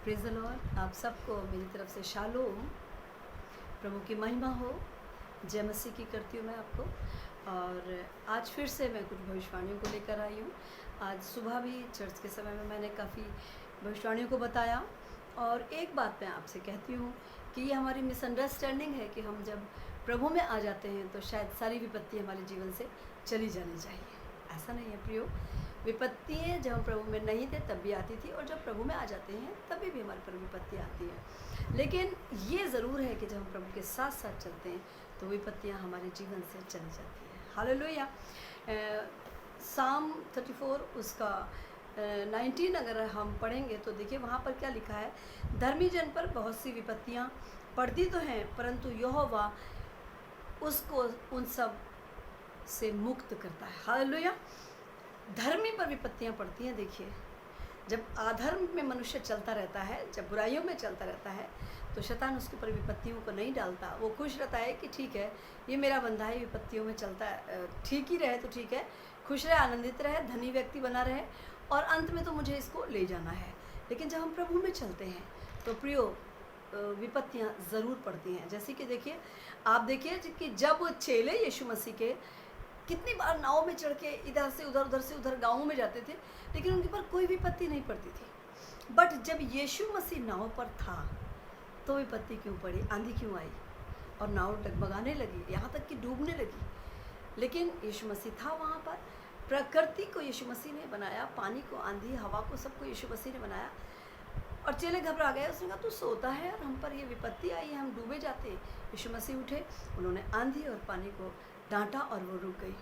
Praise the Lord. आप सबको मेरी तरफ से शालोम। प्रभु की महिमा हो। जय मसीह की करती हूँ मैं आपको। और आज फिर से मैं कुछ भविष्यवाणियों को लेकर आई हूँ। आज सुबह भी चर्च के समय में मैंने काफ़ी भविष्यवाणियों को बताया। और एक बात मैं आपसे कहती हूँ कि ये हमारी मिसअंडरस्टैंडिंग है कि हम जब प्रभु में आ जाते हैं तो शायद सारी विपत्ति हमारे जीवन से चली जानी चाहिए। ऐसा नहीं है प्रियो। विपत्तियाँ जब हम प्रभु में नहीं थे तब भी आती थी, और जब प्रभु में आ जाते हैं तभी भी हमारे पर विपत्ति आती है। लेकिन ये ज़रूर है कि जब हम प्रभु के साथ साथ चलते हैं तो विपत्तियाँ हमारे जीवन से चली जाती हैं। हालेलुया। साम 34 उसका 19 अगर हम पढ़ेंगे तो देखिए वहाँ पर क्या लिखा है। धर्मी जन पर बहुत सी विपत्तियाँ पड़ती तो हैं, परंतु यहोवा उसको उन सब से मुक्त करता है। हालेलुया। धर्मी पर विपत्तियाँ पड़ती हैं। देखिए, जब अधर्म में मनुष्य चलता रहता है, जब बुराइयों में चलता रहता है, तो शैतान उसके ऊपर विपत्तियों को नहीं डालता। वो खुश रहता है कि ठीक है, ये मेरा बंदा है, विपत्तियों में चलता है, ठीक ही रहे तो ठीक है, खुश रहे, आनंदित रहे, धनी व्यक्ति बना रहे, और अंत में तो मुझे इसको ले जाना है। लेकिन जब हम प्रभु में चलते हैं तो प्रियो विपत्तियाँ ज़रूर पड़ती हैं। जैसे कि देखिए, आप देखिए कि जब चेले यीशु मसीह के कितनी बार नाव में चढ़ के इधर से उधर, उधर से उधर गाँवों में जाते थे, लेकिन उनके पर कोई विपत्ति नहीं पड़ती थी। बट जब यीशु मसीह नाव पर था तो विपत्ति क्यों पड़ी, आंधी क्यों आई, और नाव डगमगाने लगी, यहाँ तक कि डूबने लगी। लेकिन यीशु मसीह था वहाँ पर। प्रकृति को यीशु मसीह ने बनाया, पानी को, आंधी, हवा को, सबको यीशु मसीह ने बनाया। और चेले घबरा गए। उसने कहा तू सोता है और हम पर ये विपत्ति आई है, हम डूबे जाते। यीशु मसीह उठे, उन्होंने आंधी और पानी को डांटा और वो रुक गई,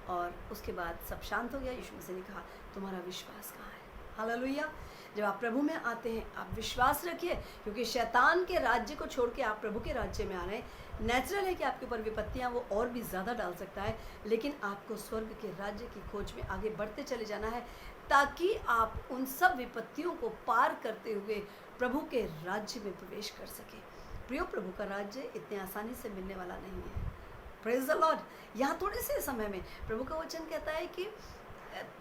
और उसके बाद सब शांत हो गया। यीशु मसीह ने कहा तुम्हारा विश्वास कहाँ है। हालेलुया। जब आप प्रभु में आते हैं आप विश्वास रखिए, क्योंकि शैतान के राज्य को छोड़ के आप प्रभु के राज्य में आ रहे हैं। नेचुरल है कि आपके ऊपर विपत्तियाँ वो और भी ज़्यादा डाल सकता है, लेकिन आपको स्वर्ग के राज्य की खोज में आगे बढ़ते चले जाना है, ताकि आप उन सब विपत्तियों को पार करते हुए प्रभु के राज्य में प्रवेश कर सकें। प्रियो, प्रभु का राज्य इतने आसानी से मिलने वाला नहीं है। Praise the Lord. यहाँ थोड़े से समय में प्रभु का वचन कहता है कि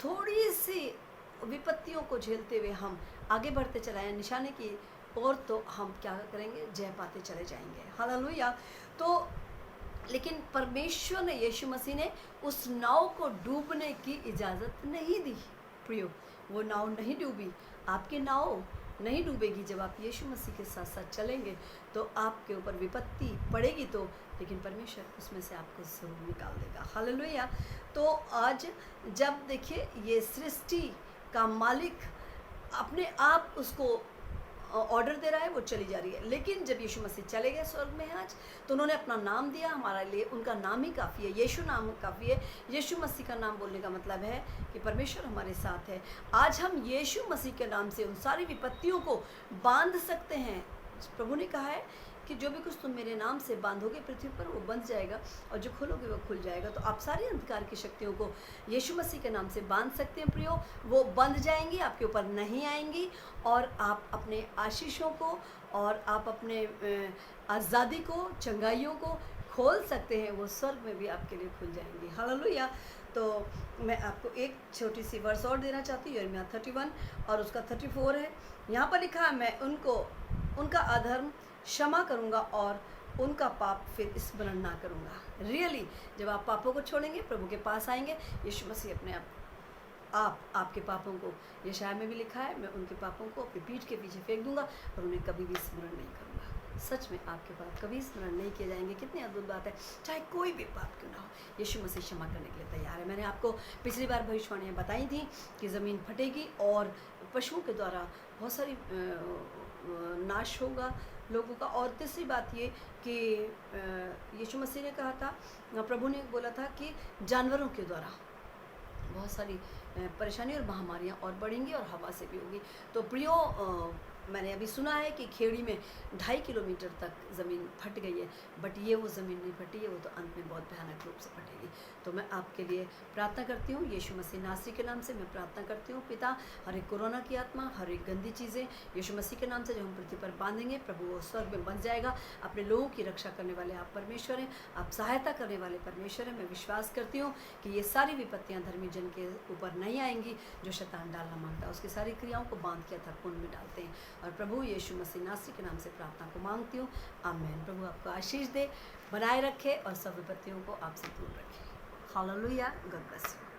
थोड़ी सी विपत्तियों को झेलते हुए हम आगे बढ़ते चलाएं निशाने की ओर, तो हम क्या करेंगे, जय पाते चले जाएंगे। हालेलुया। तो लेकिन परमेश्वर ने, यीशु मसीह ने उस नाव को डूबने की इजाज़त नहीं दी। प्रियो, वो नाव नहीं डूबी। आपकी नाव नहीं डूबेगी जब आप यीशु मसीह के साथ साथ चलेंगे। तो आपके ऊपर विपत्ति पड़ेगी तो, लेकिन परमेश्वर उसमें से आपको ज़रूर निकाल देगा। हालेलुया। तो आज जब देखिए ये सृष्टि का मालिक अपने आप उसको ऑर्डर दे रहा है, वो चली जा रही है। लेकिन जब यीशु मसीह चले गए स्वर्ग में आज, तो उन्होंने अपना नाम दिया हमारे लिए। उनका नाम ही काफ़ी है, यीशु नाम काफ़ी है। यीशु मसीह का नाम बोलने का मतलब है कि परमेश्वर हमारे साथ है। आज हम यीशु मसीह के नाम से उन सारी विपत्तियों को बांध सकते हैं। प्रभु ने कहा है कि जो भी कुछ तुम मेरे नाम से बांधोगे पृथ्वी पर वो बंध जाएगा, और जो खोलोगे वो खुल जाएगा। तो आप सारी अंधकार की शक्तियों को यीशु मसीह के नाम से बांध सकते हैं प्रियो। वो बंध जाएंगी, आपके ऊपर नहीं आएंगी, और आप अपने आशीषों को और आप अपने आज़ादी को, चंगाइयों को खोल सकते हैं। वो स्वर्ग में भी आपके लिए खुल जाएंगी। हालेलुया। तो मैं आपको एक छोटी सी वर्स और देना चाहती हूँ, यिर्मयाह 31 और उसका 34 है। यहाँ पर लिखा है, मैं उनका अधर्म क्षमा करूँगा और उनका पाप फिर स्मरण ना करूँगा। रियली जब आप पापों को छोड़ेंगे, प्रभु के पास आएंगे, यीशु मसीह अपने आपके पापों को, यशाया में भी लिखा है, मैं उनके पापों को अपनी पीठ के पीछे फेंक दूंगा और उन्हें कभी भी स्मरण नहीं करूँगा। सच में आपके पाप कभी स्मरण नहीं किए जाएंगे। कितनी अद्भुत बात है। चाहे कोई भी पाप क्यों ना हो, यीशु मसीह क्षमा करने के लिए तैयार है। मैंने आपको पिछली बार भविष्यवाणियाँ बताई थी कि ज़मीन फटेगी और पशुओं के द्वारा बहुत सारी नाश होगा लोगों का। और तीसरी बात ये कि यीशु मसीह ने कहा था, प्रभु ने बोला था कि जानवरों के द्वारा बहुत सारी परेशानी और महामारियाँ और बढ़ेंगी, और हवा से भी होगी। तो प्रियो, मैंने अभी सुना है कि खेड़ी में 2.5 किलोमीटर तक ज़मीन फट गई है, बट ये वो ज़मीन नहीं फटी है, वो तो अंत में बहुत भयानक रूप से फटेगी। तो मैं आपके लिए प्रार्थना करती हूँ, यीशु मसीह नासरी के नाम से मैं प्रार्थना करती हूँ। पिता, हर एक कोरोना की आत्मा, हर एक गंदी चीज़ें यीशु मसीह के नाम से जो हम पृथ्वी पर बांधेंगे, प्रभु वो स्वर्ग में बन जाएगा। अपने लोगों की रक्षा करने वाले आप परमेश्वर हैं, आप सहायता करने वाले परमेश्वर हैं। मैं विश्वास करती हूँ कि ये सारी विपत्तियाँ धर्मी जन के ऊपर नहीं आएंगी जो शैतान डालना मांगता है। उसकी सारी क्रियाओं को बांध के अथक कुंड में डालते हैं। और प्रभु यीशु मसीह नासरी के नाम से प्रार्थना को मांगती हूँ, आमीन। प्रभु आपको आशीष दे, बनाए रखे और सब विपत्तियों को आपसे दूर रखे। हालेलुया। God bless you.